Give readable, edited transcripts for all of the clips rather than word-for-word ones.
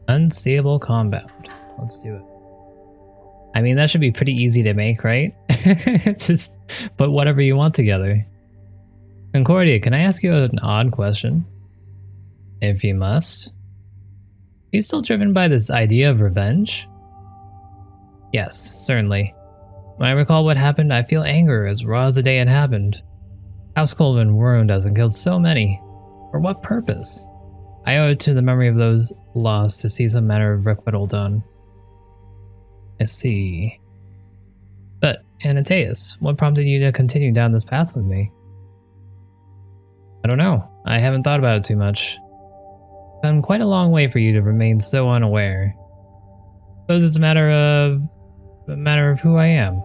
Unseeable compound. Let's do it. I mean, that should be pretty easy to make, right? Just put whatever you want together. Concordia, can I ask you an odd question? If you must. Are you still driven by this idea of revenge? Yes, certainly. When I recall what happened, I feel anger as raw as the day it happened. House Colvin ruined us and killed so many. For what purpose? I owe it to the memory of those lost to see some manner of requital done. I see. But, Anataeus, what prompted you to continue down this path with me? I don't know. I haven't thought about it too much. It's gone quite a long way for you to remain so unaware. I suppose it's a matter of who I am.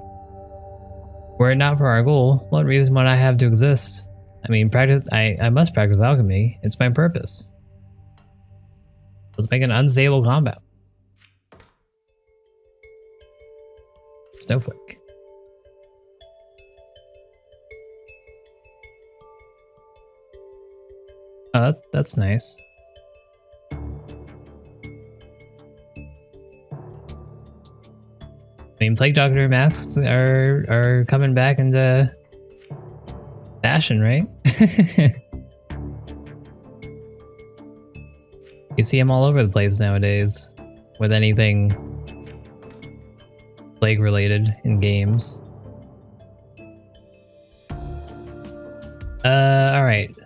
Were it not for our goal, what reason would I have to exist? I mean, I must practice alchemy. It's my purpose. Let's make an unstable compound. Snowflake. Oh, that's nice. I mean, Plague Doctor masks are coming back into fashion, right? You see them all over the place nowadays with anything plague related in games. Alright.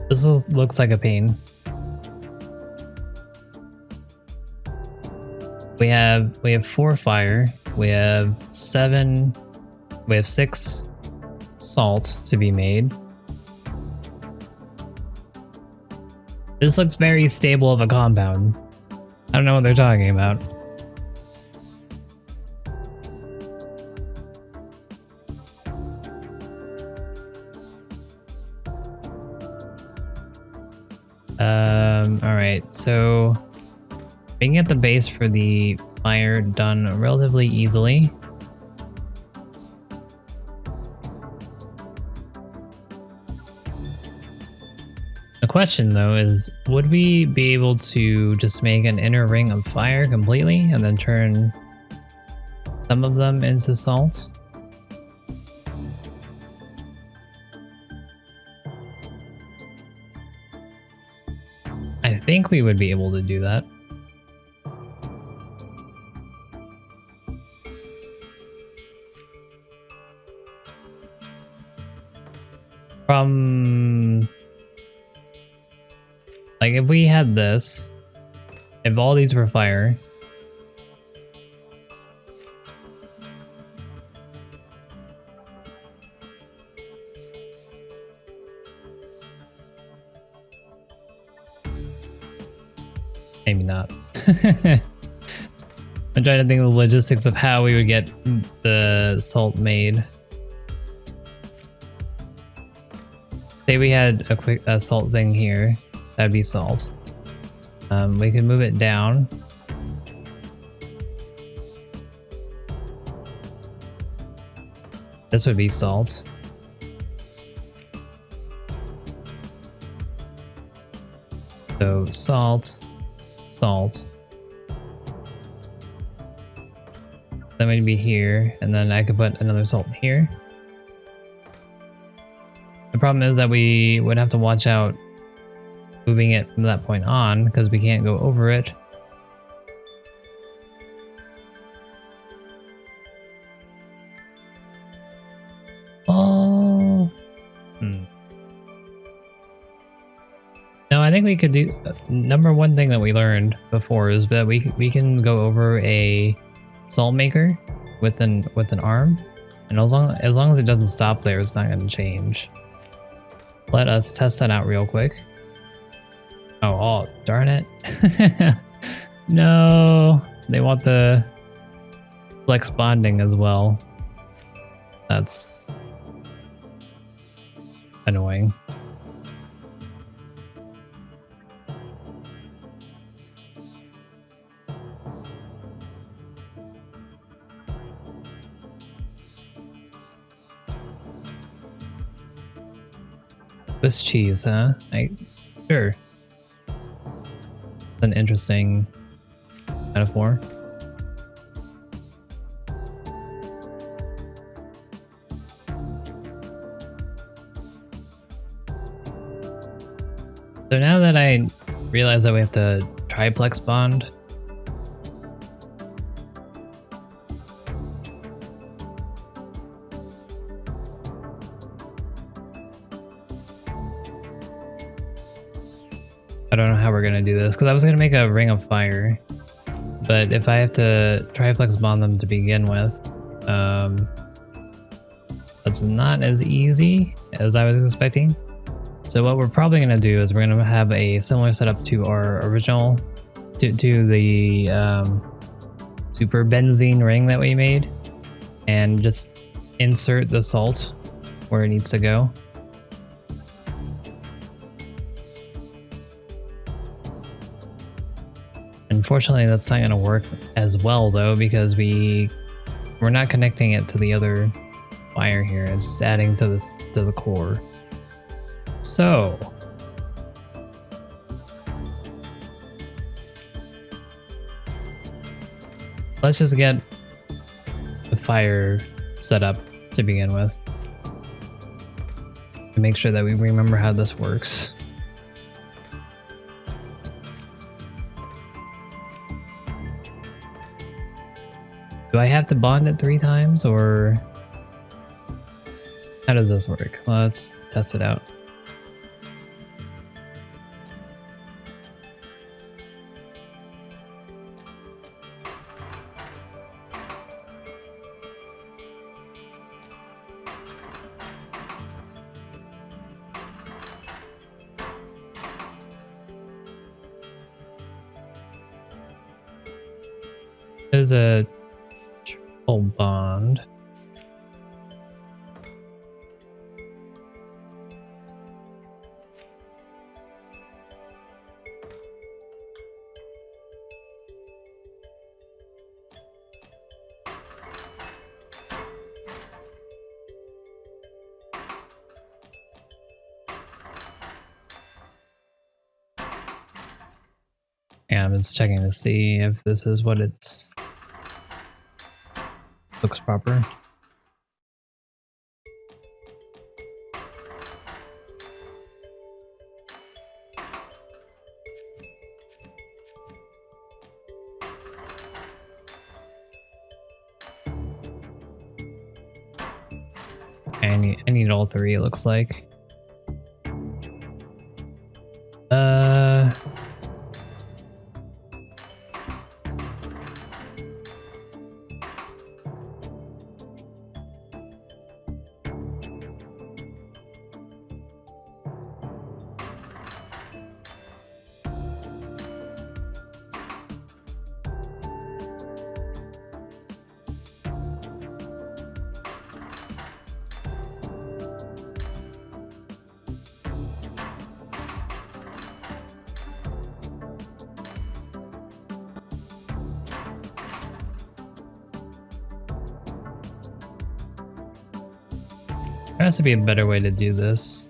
This looks like a pain. We have 4 fire, we have 6 salt to be made. This looks very stable of a compound. I don't know what they're talking about. Alright, so we can get the base for the fire done relatively easily. The question though is, would we be able to just make an inner ring of fire completely and then turn some of them into salt? I think we would be able to do that. Like if we had this, if all these were fire, maybe not. I'm trying to think of the logistics of how we would get the salt made. Say we had a salt thing here, that'd be salt. We can move it down. This would be salt. So salt, salt. That would be here, and then I could put another salt here. The problem is that we would have to watch out moving it from that point on, because we can't go over it. Oh. No, I think we could do... number one thing that we learned before is that we can go over a salt maker with an arm, and as long as it doesn't stop there, it's not going to change. Let us test that out real quick. Oh, darn it. No, they want the flex bonding as well. That's annoying. Swiss cheese, huh? Sure. An interesting metaphor. So now that I realize that we have to triplex bond, I don't know how we're gonna do this, because I was gonna make a ring of fire, but if I have to triplex bond them to begin with, that's not as easy as I was expecting. So what we're probably gonna do is we're gonna have a similar setup to our original, to the super benzene ring that we made, and just insert the salt where it needs to go. Unfortunately, that's not going to work as well though, because we're not connecting it to the other wire here. It's just adding to the core. So let's just get the fire set up to begin with, and make sure that we remember how this works. Do I have to bond it 3 times, or how does this work? Let's test it out. There's a triple bond. Yeah, I'm just checking to see if this is what it's looks proper. I need all 3, it looks like. There has to be a better way to do this.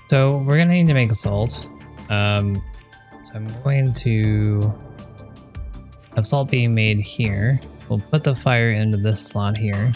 So we're gonna need to make a salt. So I'm going to have salt being made here. We'll put the fire into this slot here.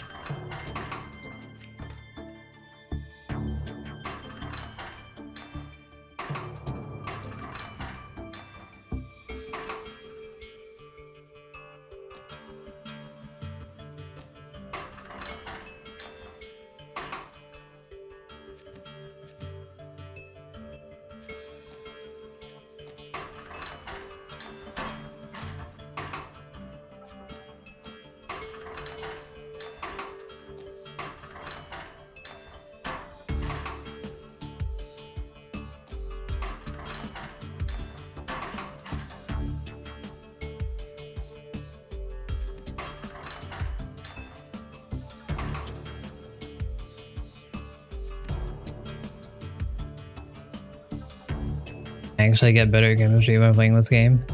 I actually get better at chemistry by playing this game.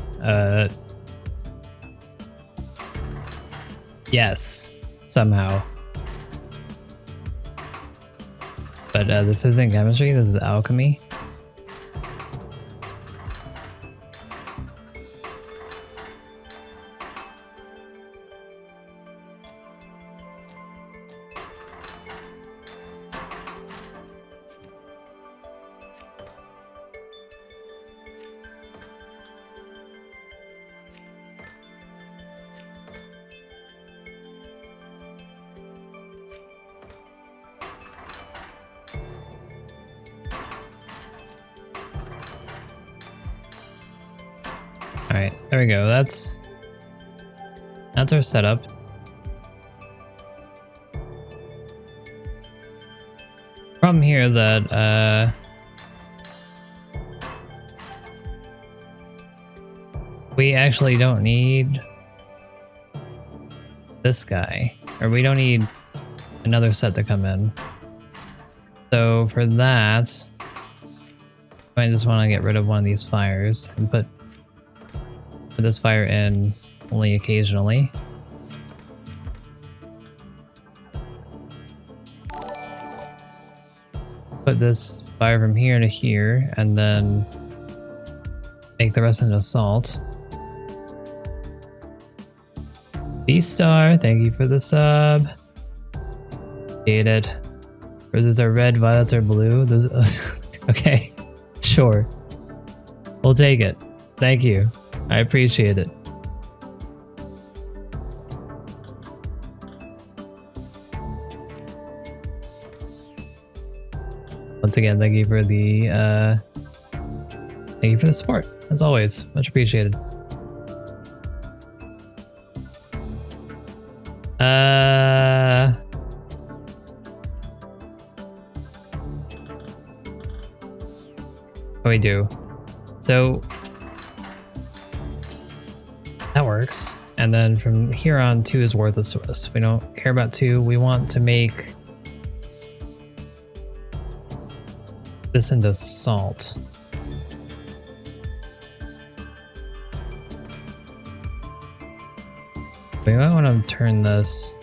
Yes, somehow. But this isn't chemistry, this is alchemy. Alright, there we go. That's our setup. Problem here is that we actually don't need this guy, or we don't need another set to come in. So for that, I just want to get rid of one of these fires and put this fire in only occasionally. Put this fire from here to here, and then make the rest into salt. B-Star, thank you for the sub. Appreciate it. Roses are red, violets are blue. Those, okay, sure. We'll take it. Thank you. I appreciate it. Once again, thank you for the support. As always, much appreciated. What we do? So that works. And then from here on, 2 is worthless to us. We don't care about 2. We want to make this into salt. We might want to turn this,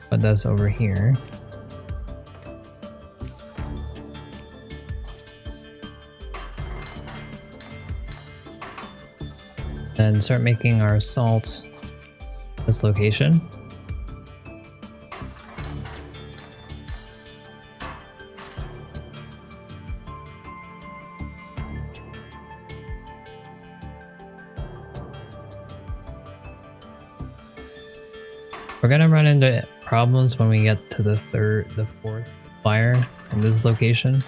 put this over here. Then start making our salt this location. We're gonna run into problems when we get to the 4th fire in this location.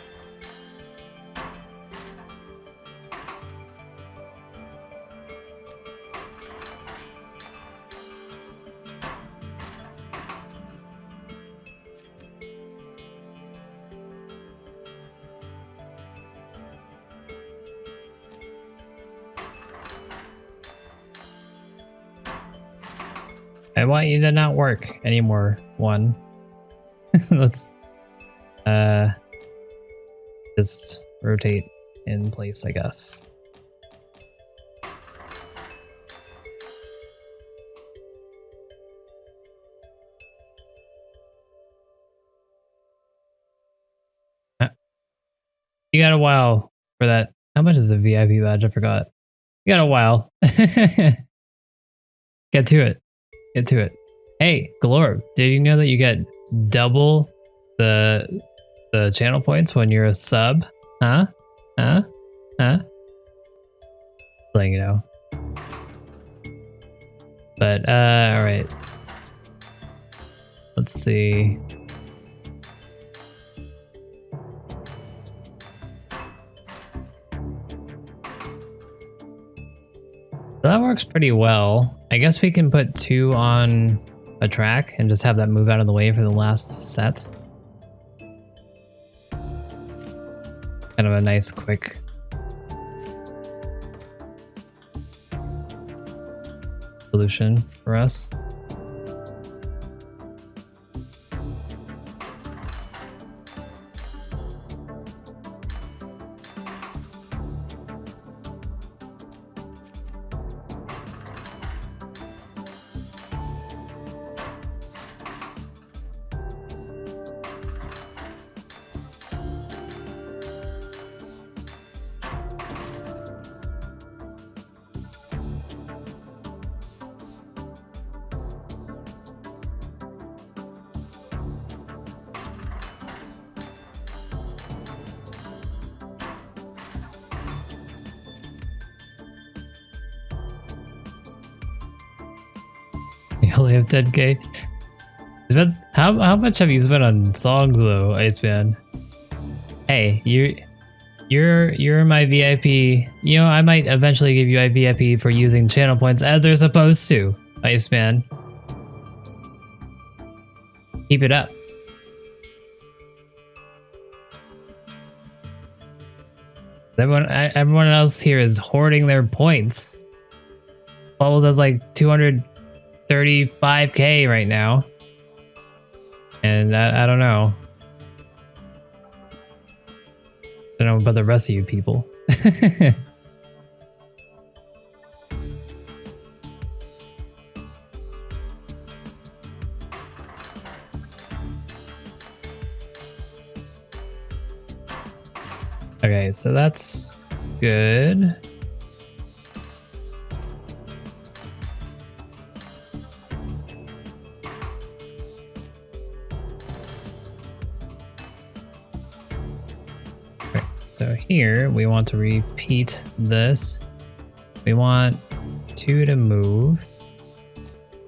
I want you to not work anymore, 1. Let's just rotate in place, I guess. You got a while for that. How much is a VIP badge? I forgot. You got a while. Get to it. Get to it. Hey, Glorb, did you know that you get double the channel points when you're a sub? Huh? Huh? Huh? Letting you know. But alright. Let's see. That works pretty well. I guess we can put 2 on a track and just have that move out of the way for the last set. Kind of a nice, quick solution for us. You only have 10k. How much have you spent on songs though, Iceman? Hey, you're my VIP. You know, I might eventually give you a VIP for using channel points as they're supposed to, Iceman. Keep it up. Everyone else here is hoarding their points. Bubbles has like 235k right now. And I don't know. I don't know about the rest of you people. Okay, so that's good. Okay, so here we want to repeat this. We want 2 to move.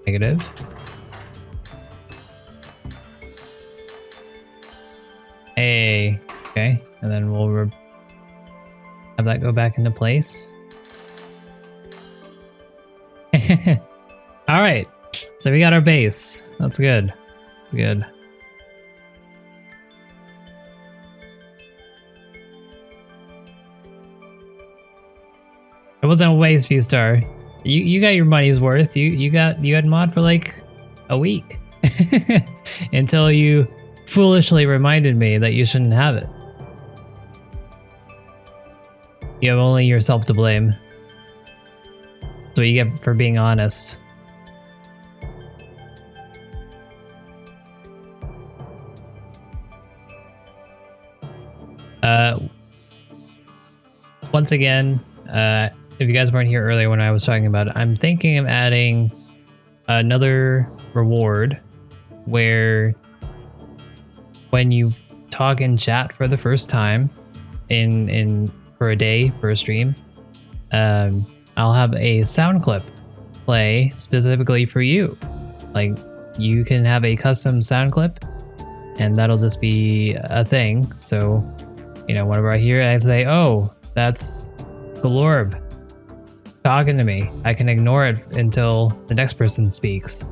Negative. Hey, okay, and then we'll have that go back into place. All right, so we got our base. That's good. That's good. It wasn't a waste, V-Star. You got your money's worth. You had mod for like a week until you foolishly reminded me that you shouldn't have it. You have only yourself to blame. That's what you get for being honest. Once again, if you guys weren't here earlier when I was talking about it, I'm thinking of adding another reward where when you talk in chat for the first time for a day for a stream, I'll have a sound clip play specifically for you. Like, you can have a custom sound clip and that'll just be a thing. So, you know, whenever I hear it, I say, oh, that's Galorb talking to me. I can ignore it until the next person speaks.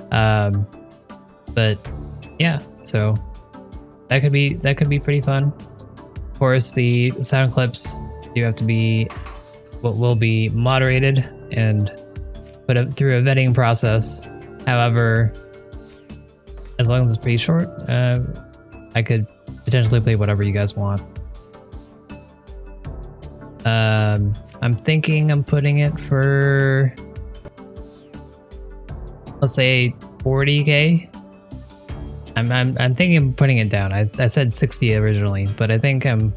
But yeah, so that could be pretty fun. Of course, the sound clips do have to be what will be moderated and put through a vetting process. However, as long as it's pretty short, I could potentially play whatever you guys want. I'm thinking I'm putting it for, let's say 40k. I'm thinking of putting it down. I said 60 originally, but I think I'm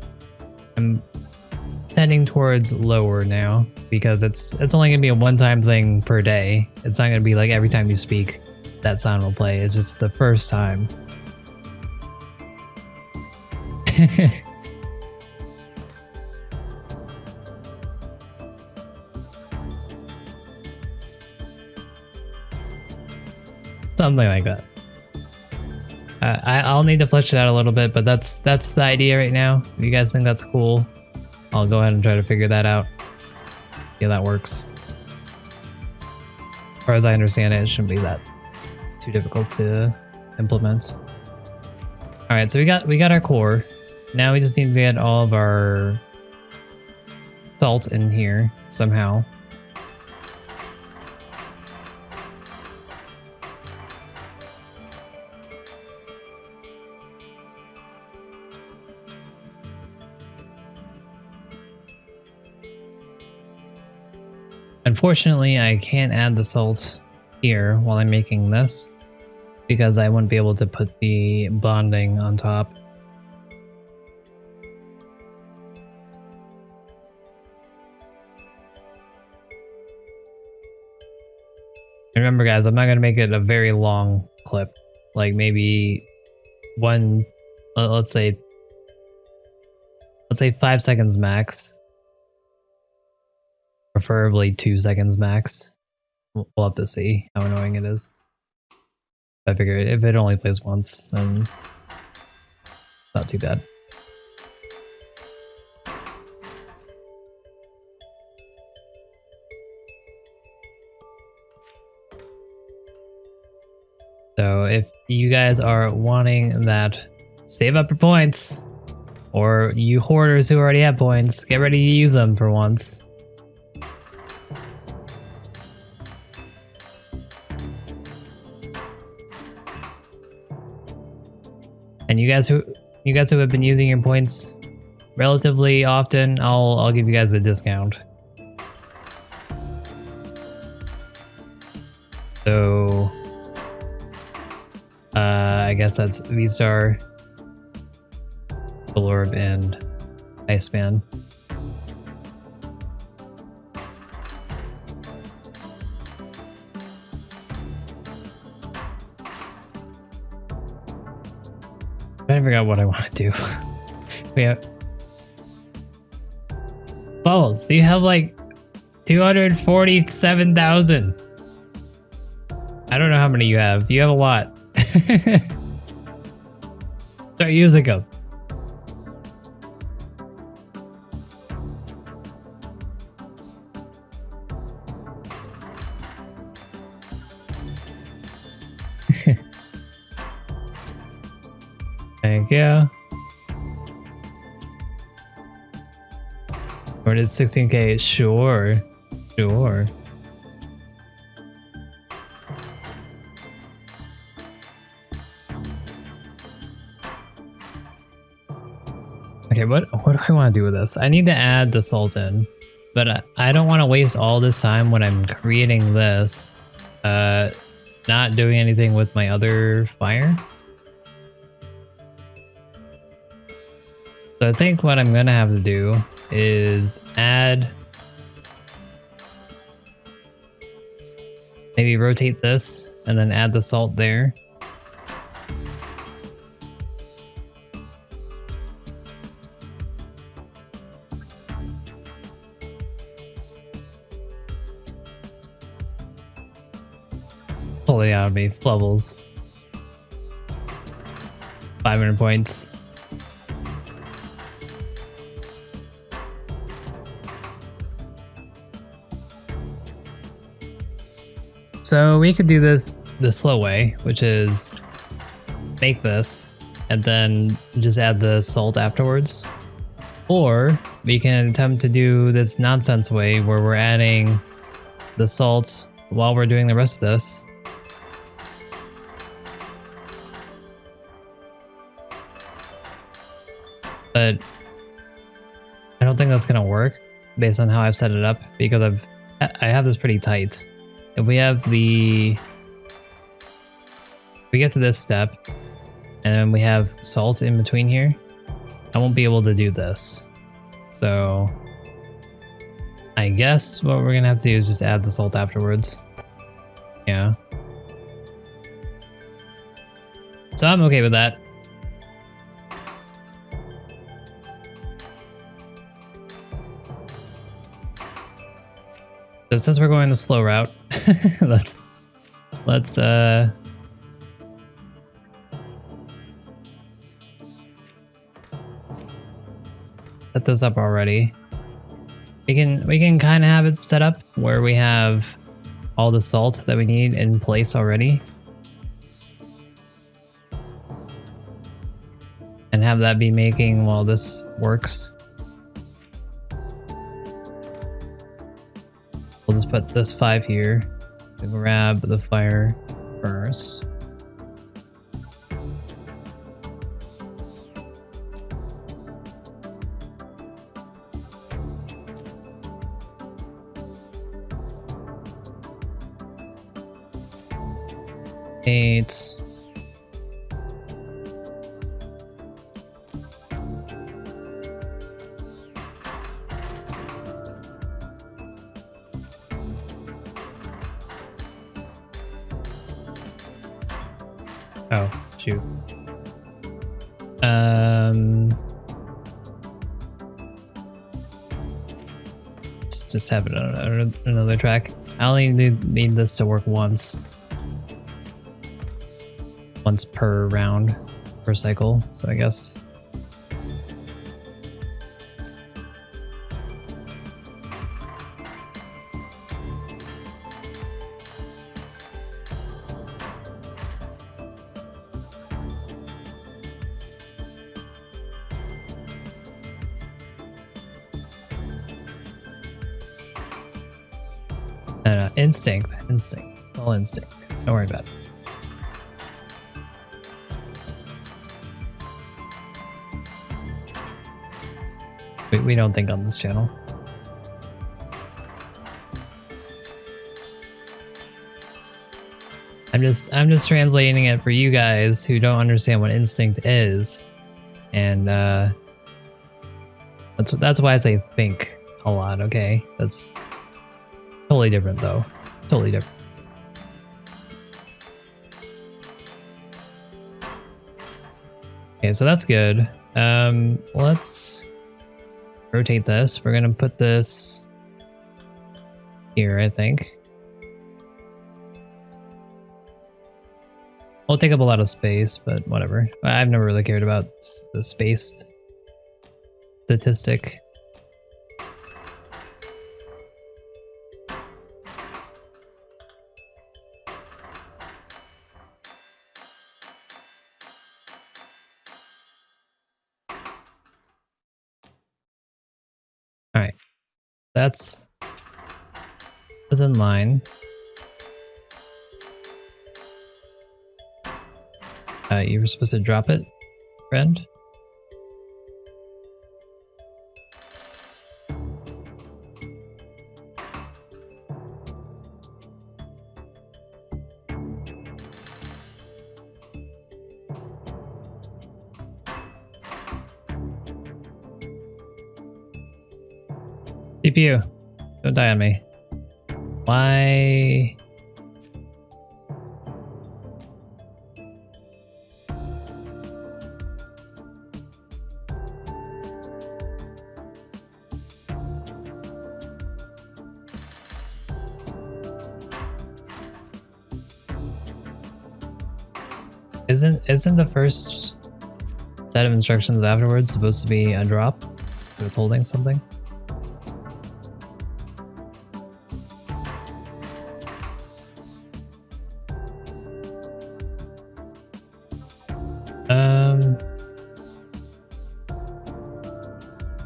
tending towards lower now because it's only gonna be a one-time thing per day. It's not gonna be like every time you speak that sound will play. It's just the first time. Something like that. I'll need to flesh it out a little bit, but that's the idea right now. If you guys think that's cool, I'll go ahead and try to figure that out. Yeah, that works. As far as I understand it, it shouldn't be that too difficult to implement. All right, so we got our core. Now we just need to get all of our salt in here somehow. Unfortunately, I can't add the salt here while I'm making this because I wouldn't be able to put the bonding on top. And remember guys, I'm not going to make it a very long clip. Like maybe one, let's say 5 seconds max. Preferably 2 seconds max. We'll have to see how annoying it is. I figure if it only plays once, then not too bad. So if you guys are wanting that, save up your points, or you hoarders who already have points, get ready to use them for once. And you guys who have been using your points relatively often, I'll give you guys a discount. So I guess that's V-Star, Orb, and Iceman. I'm trying to figure out what I want to do. We have Bubbles, so you have like 247,000. I don't know how many you have. You have a lot. Start using them. Thank you. Or did 16k? Sure. Sure. Okay, what do I want to do with this? I need to add the Sultan, but I don't want to waste all this time when I'm creating this, not doing anything with my other fire. So I think what I'm gonna have to do is add, maybe rotate this and then add the salt there. Pull it out of me, levels. 500 points. So we could do this the slow way, which is make this and then just add the salt afterwards. Or we can attempt to do this nonsense way where we're adding the salt while we're doing the rest of this. But I don't think that's gonna work based on how I've set it up, because I have this pretty tight. If we have we get to this step and then we have salt in between here, I won't be able to do this. So I guess what we're gonna have to do is just add the salt afterwards. Yeah. So I'm okay with that. So since we're going the slow route, let's set this up already. We can kind of have it set up where we have all the salt that we need in place already, and have that be making while this works. We'll just put this 5 here to grab the fire first. Eight. Oh, shoot. Let's just have it on another track. I only need this to work once. Once per round, per cycle, so I guess. No, instinct. It's all instinct. Don't worry about it. We don't think on this channel. I'm just translating it for you guys who don't understand what instinct is, and that's why I say think a lot. Okay, that's totally different though. Totally different. Okay, so that's good. Let's rotate this. We're gonna put this here, I think. Will take up a lot of space, but whatever. I've never really cared about the space statistic. All right, that's in line. You were supposed to drop it, friend. CPU, don't die on me. Why? Isn't the first set of instructions afterwards supposed to be a drop? So it's holding something?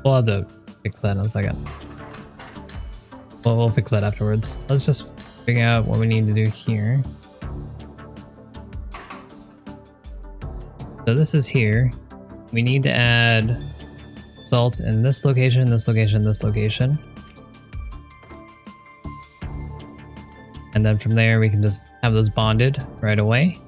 We'll have to fix that in a second. We'll fix that afterwards. Let's just figure out what we need to do here. So this is here. We need to add salt in this location, this location, this location. And then from there we can just have those bonded right away.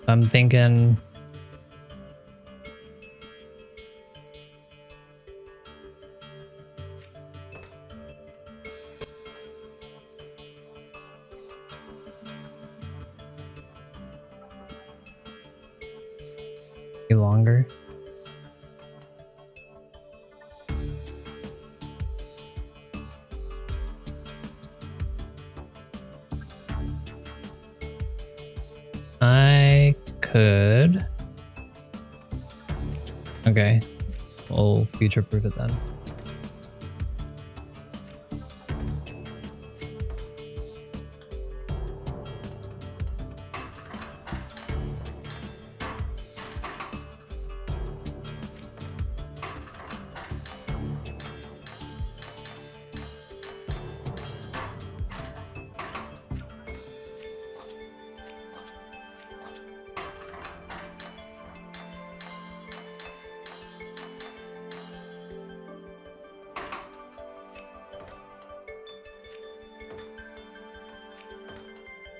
I'm thinking longer. I could. Okay, we'll future-proof it then.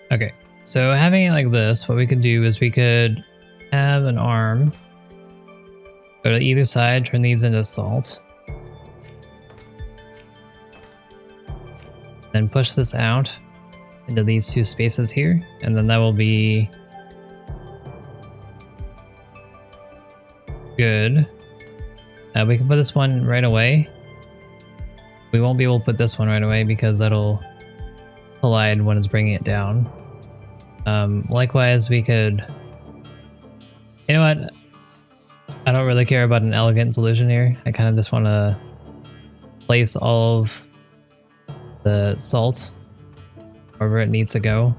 Okay, so having it like this, what we could do is we could have an arm, go to either side, turn these into salt. Then push this out into these two spaces here, and then that will be good. We can put this one right away. We won't be able to put this one right away because that'll collide when it's bringing it down. Likewise, we could... You know what? I don't really care about an elegant solution here. I kind of just want to place all of the salt wherever it needs to go.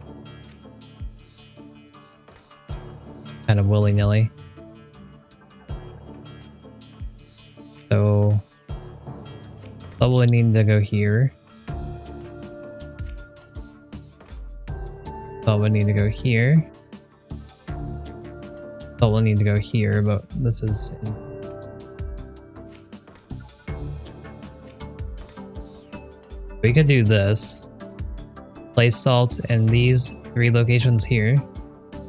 Kind of willy-nilly. So salt will need to go here. Salt will need to go here. Salt will need to go here, but this is... We could do this. Place salt in these 3 locations here.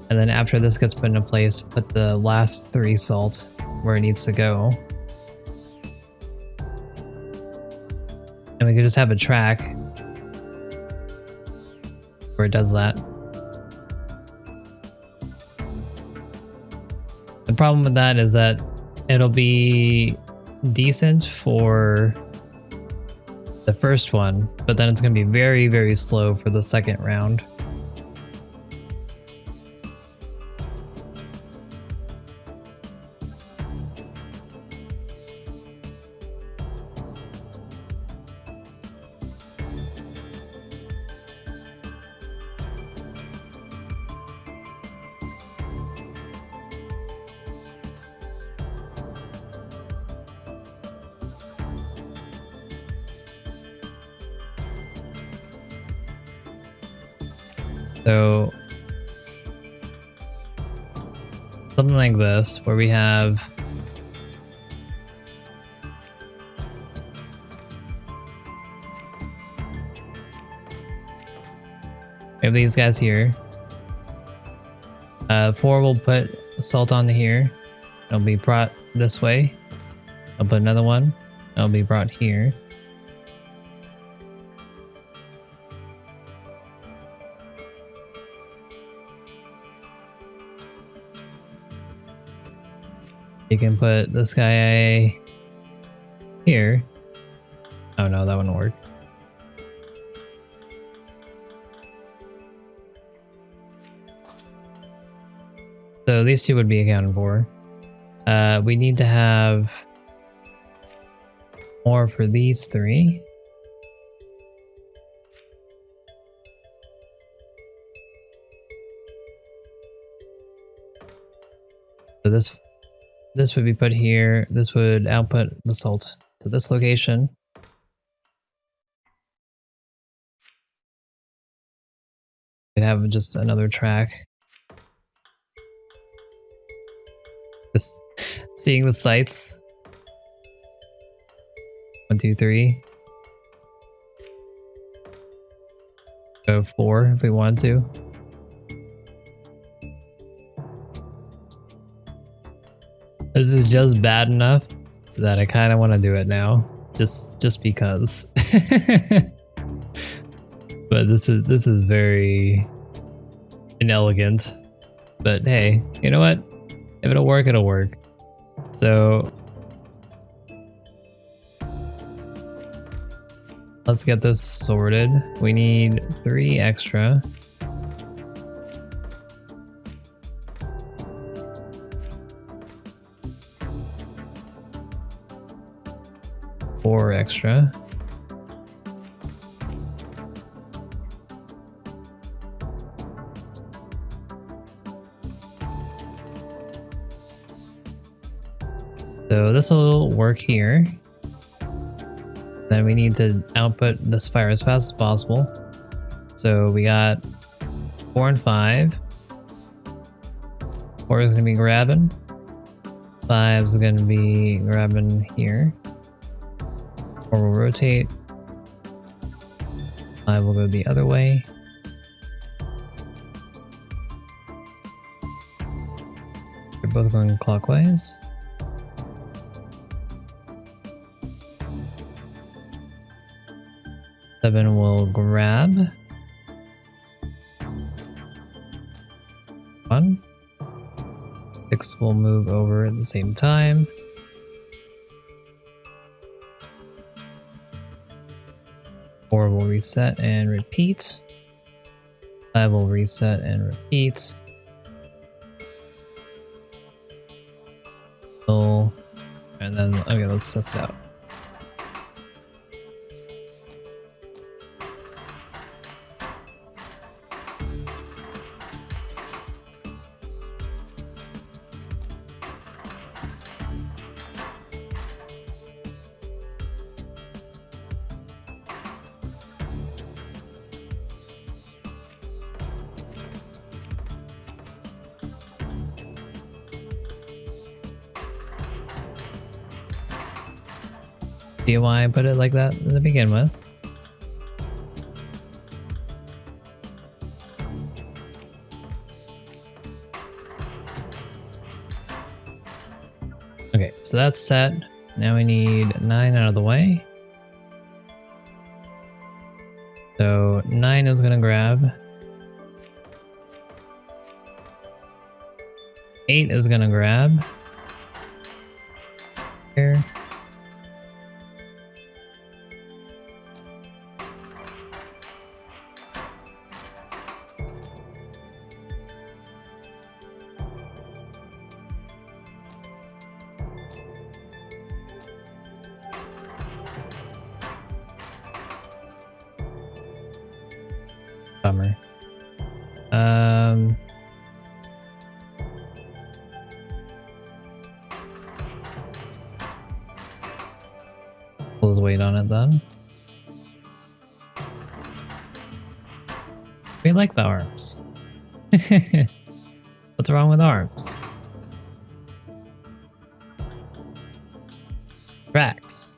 And then after this gets put into place, put the last 3 salt where it needs to go. And we could just have a track where it does that. The problem with that is that it'll be decent for the first one, but then it's going to be very, very slow for the second round. So something like this, where we have these guys here. 4 will put salt onto here. It'll be brought this way. I'll put another one. It'll be brought here. You can put this guy here. Oh no, that wouldn't work. So these 2 would be accounted for. We need to have more for these 3. So this would be put here. This would output the salt to this location. We'd have just another track. Just seeing the sights. 1, 2, 3. Go 4 if we wanted to. This is just bad enough that I kind of want to do it now, just because. But this is very inelegant. But hey, you know what? If it'll work, it'll work. So let's get this sorted. We need 3 extra. Four extra. So this will work here. Then we need to output this fire as fast as possible. So we got 4 and 5. 4 is going to be grabbing. 5 is going to be grabbing here. 4 will rotate. 5 will go the other way. They're both going clockwise. 7 will grab. 1. 6 will move over at the same time. 4 will reset and repeat. 5 will reset and repeat. So, and then, okay, let's test it out. See why I put it like that to begin with. Okay, so that's set. Now we need 9 out of the way. So 9 is gonna grab. 8 is gonna grab. Here. Bummer. We'll just wait on it then. We like the arms. What's wrong with arms? Tracks.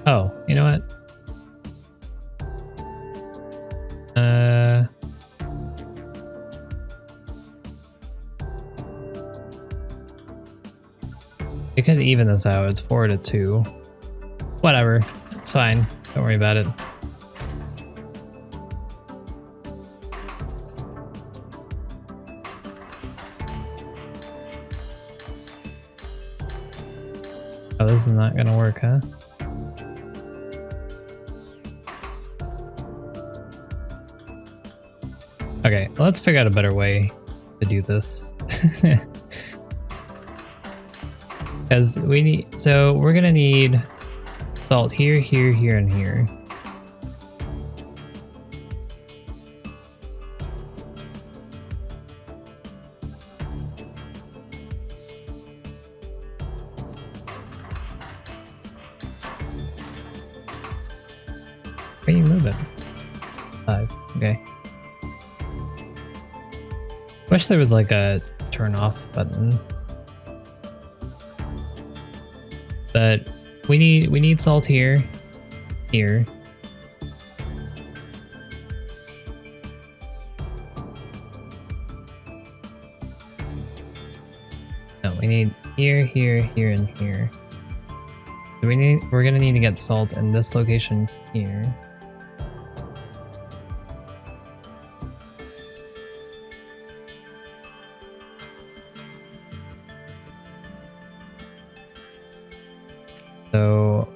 Oh, you know what? We could even this out. It's 4 to 2. Whatever. It's fine. Don't worry about it. Oh, this is not gonna work, huh? Okay, let's figure out a better way to do this. Because we need, so we're gonna need salt here, here, here, and here. Where are you moving? 5, okay. Wish there was like a turn off button. But we need salt here, here. No, we need here, here, here, and here. So we're gonna need to get salt in this location here. So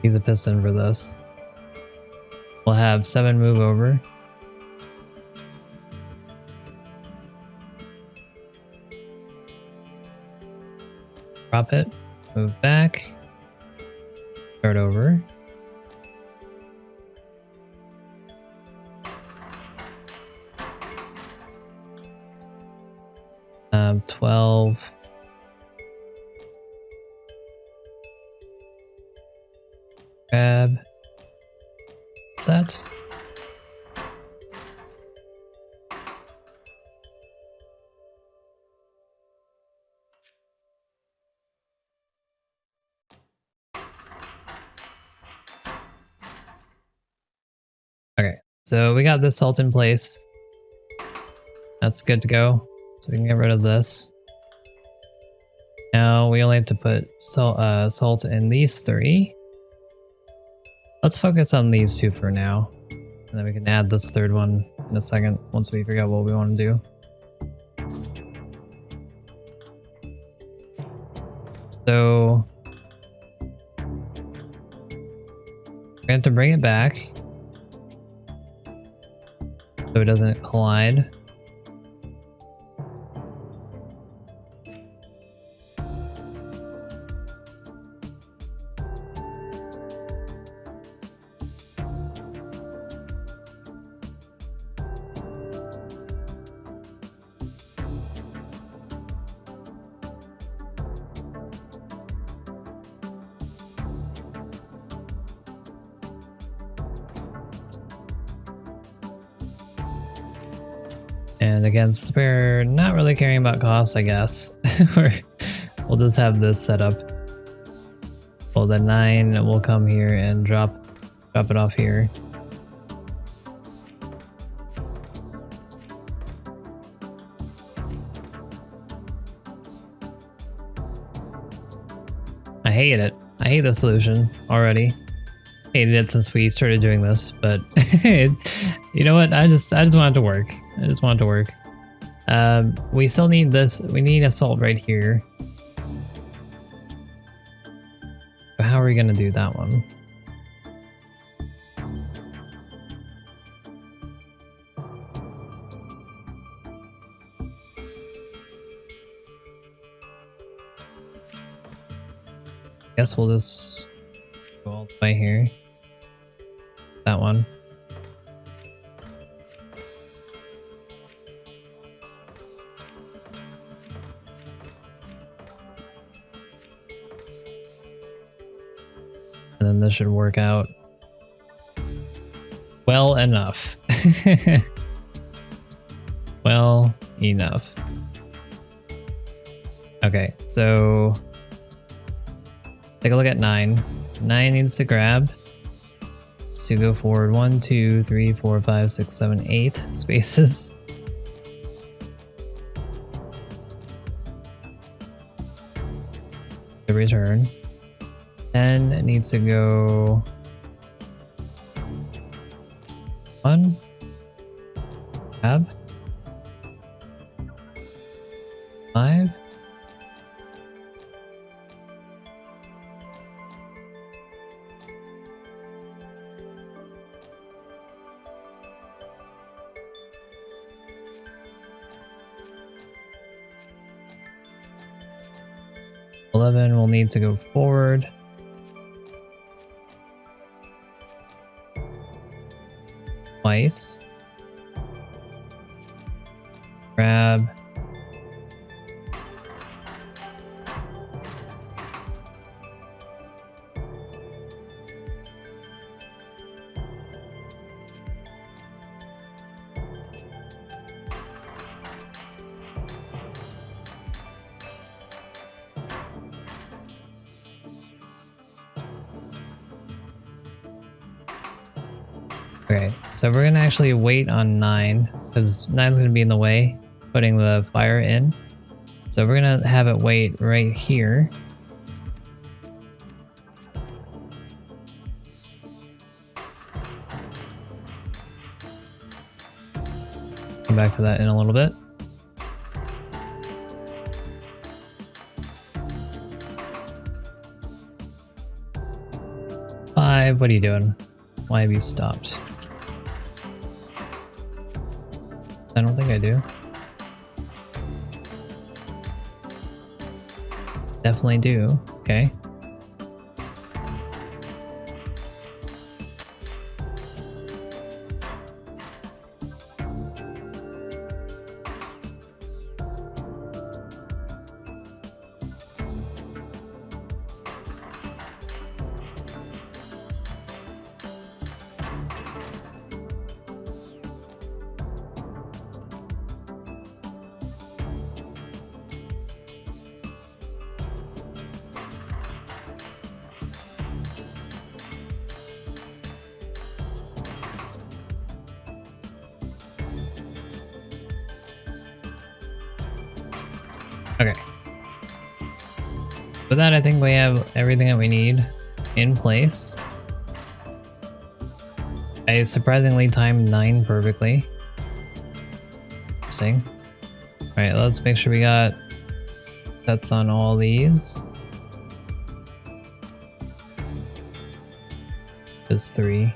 use a piston for this. We'll have 7 move over. Drop it, move back, start over. Um, 12. Grab. Set. Okay, so we got this salt in place. That's good to go. So we can get rid of this. Now we only have to put salt in these 3. Let's focus on these 2 for now. And then we can add this 3rd one in a second once we figure out what we want to do. So we're going to have to bring it back so it doesn't collide. And again, since we're not really caring about costs, I guess, we'll just have this set up. Well, the 9 will come here and drop it off here. I hate it. I hate the solution already. Hated it since we started doing this, but you know what? I just want it to work. I just want it to work. We still need this. We need a salt right here. But how are we gonna do that one? Guess we'll just go all the way here. That one. And then this should work out well enough. Well enough. Okay, so take a look at 9. 9 needs to grab. To go forward 1, 2, 3, 4, 5, 6, 7, 8 spaces. To return. 10 needs to go 1. Grab. 5. Will need to go forward. Twice. Grab. Okay, so we're gonna actually wait on 9 because 9's gonna be in the way, putting the fire in. So we're gonna have it wait right here. Come back to that in a little bit. Five, what are you doing? Why have you stopped? I don't think I do. Definitely do. Okay. Okay. With that, I think we have everything that we need in place. I surprisingly timed 9 perfectly. Interesting. Alright, let's make sure we got sets on all these. Just 3.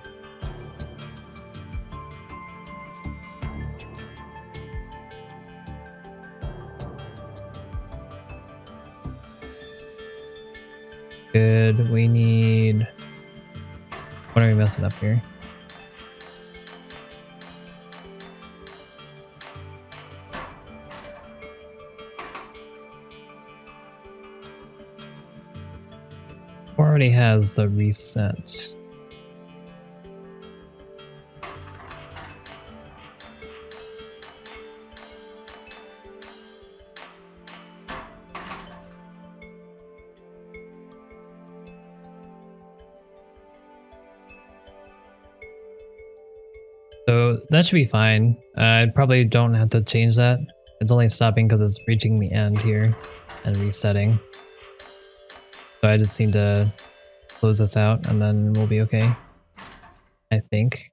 Good. We need... What are we messing up here? Already has the reset. So that should be fine. I probably don't have to change that. It's only stopping because it's reaching the end here and resetting. So I just need to close this out and then we'll be okay, I think.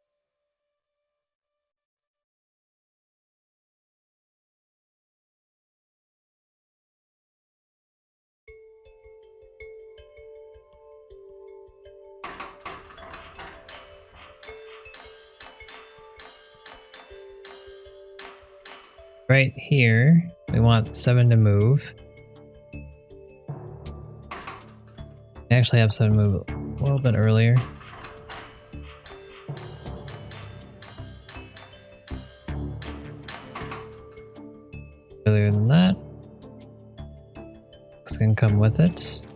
Right here, we want 7 to move. I actually have 7 move a little bit earlier. Earlier than that. This can come with it.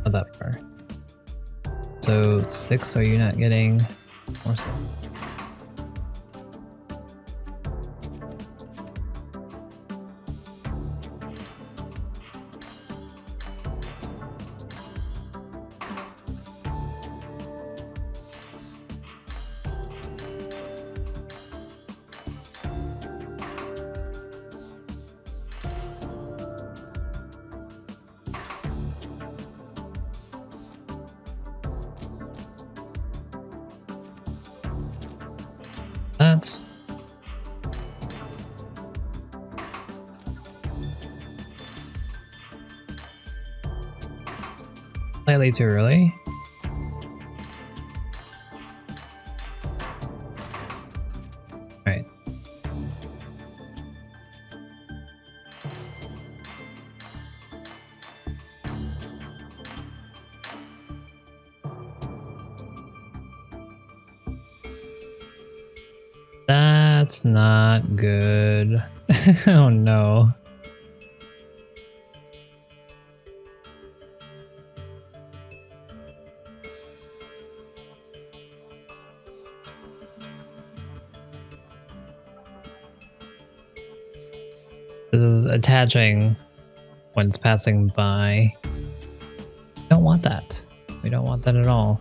Not that far. So 6, are you not getting more stuff? That. Slightly too early. Alright. That's not good. Oh no. This is attaching when it's passing by. We don't want that. We don't want that at all.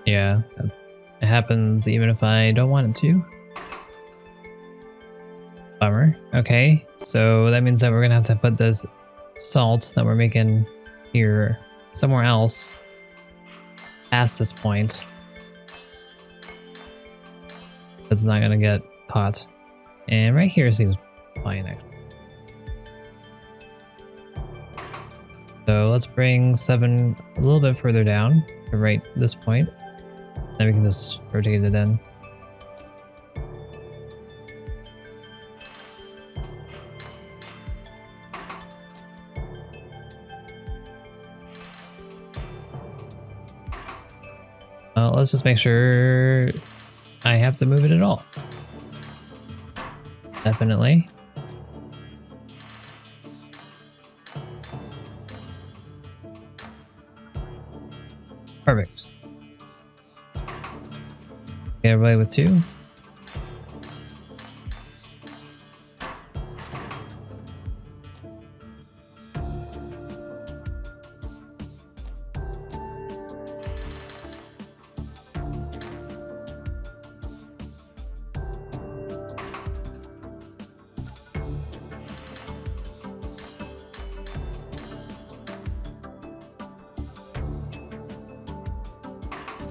Yeah, it happens even if I don't want it to. Bummer. Okay, so that means that we're gonna have to put this salt that we're making here somewhere else past this point. It's not gonna get caught. And right here seems fine actually. So let's bring 7 a little bit further down to right this point. Then we can just rotate it in. Let's just make sure I have to move it at all. Definitely. Perfect. Get everybody with 2.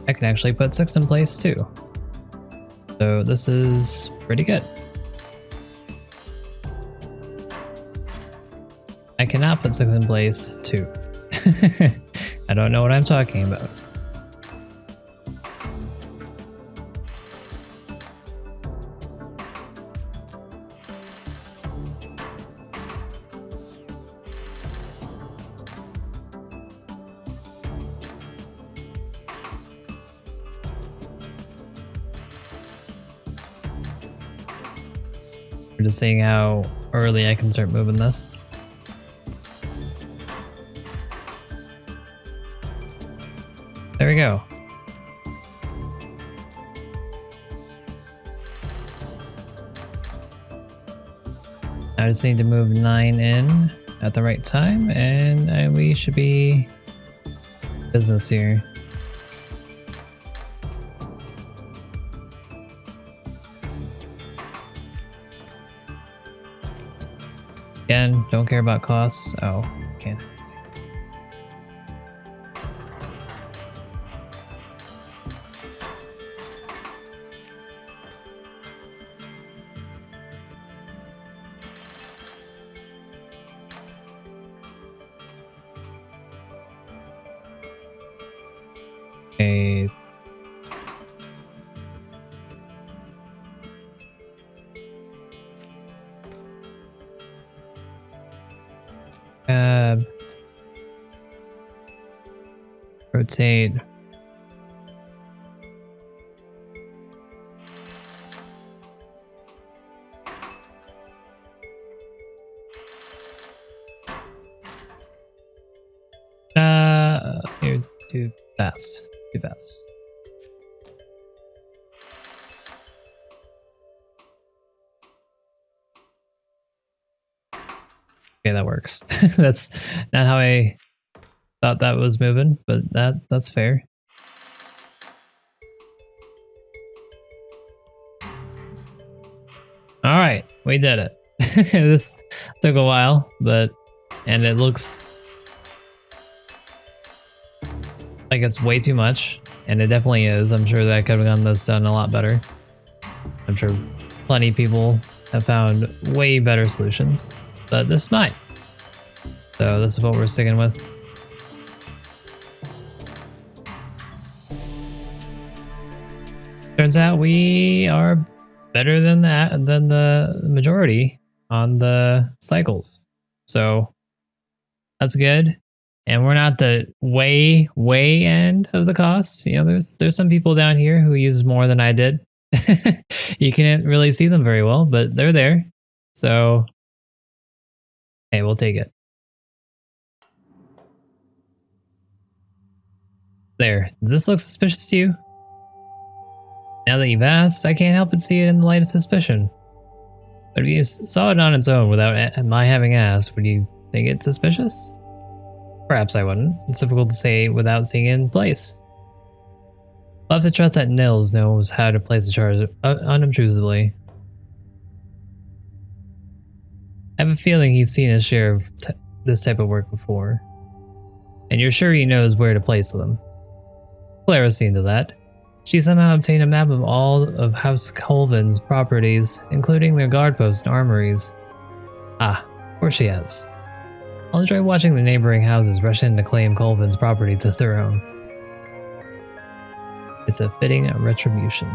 I can actually put 6 in place too. So this is pretty good. I cannot put 6 in place too. I don't know what I'm talking about. We're just seeing how early I can start moving this. There we go. I just need to move 9 in at the right time, and we should be business here. Again, don't care about costs. Oh, can't see. Okay. Rotate. You're too fast. Too fast. Okay, that works. That's not how I thought that was moving, but that's fair. All right, we did it. This took a while, and it looks like it's way too much, and it definitely is. I'm sure that I could have gotten this done a lot better. I'm sure plenty of people have found way better solutions, but this is mine. So this is what we're sticking with. Turns out we are better than the majority on the cycles. So that's good. And we're not the way end of the costs. You know, there's some people down here who use more than I did. You can't really see them very well, but they're there. So hey, we'll take it. There. Does this look suspicious to you? Now that you've asked, I can't help but see it in the light of suspicion. But if you saw it on its own without my having asked, would you think it suspicious? Perhaps I wouldn't. It's difficult to say without seeing it in place. I'll have to trust that Nils knows how to place the charge unobtrusively. I have a feeling he's seen his share of this type of work before. And you're sure he knows where to place them. Clara's seen to that. She somehow obtained a map of all of House Colvin's properties, including their guard posts and armories. Ah, of course she has. I'll enjoy watching the neighboring houses rush in to claim Colvin's properties as their own. It's a fitting retribution.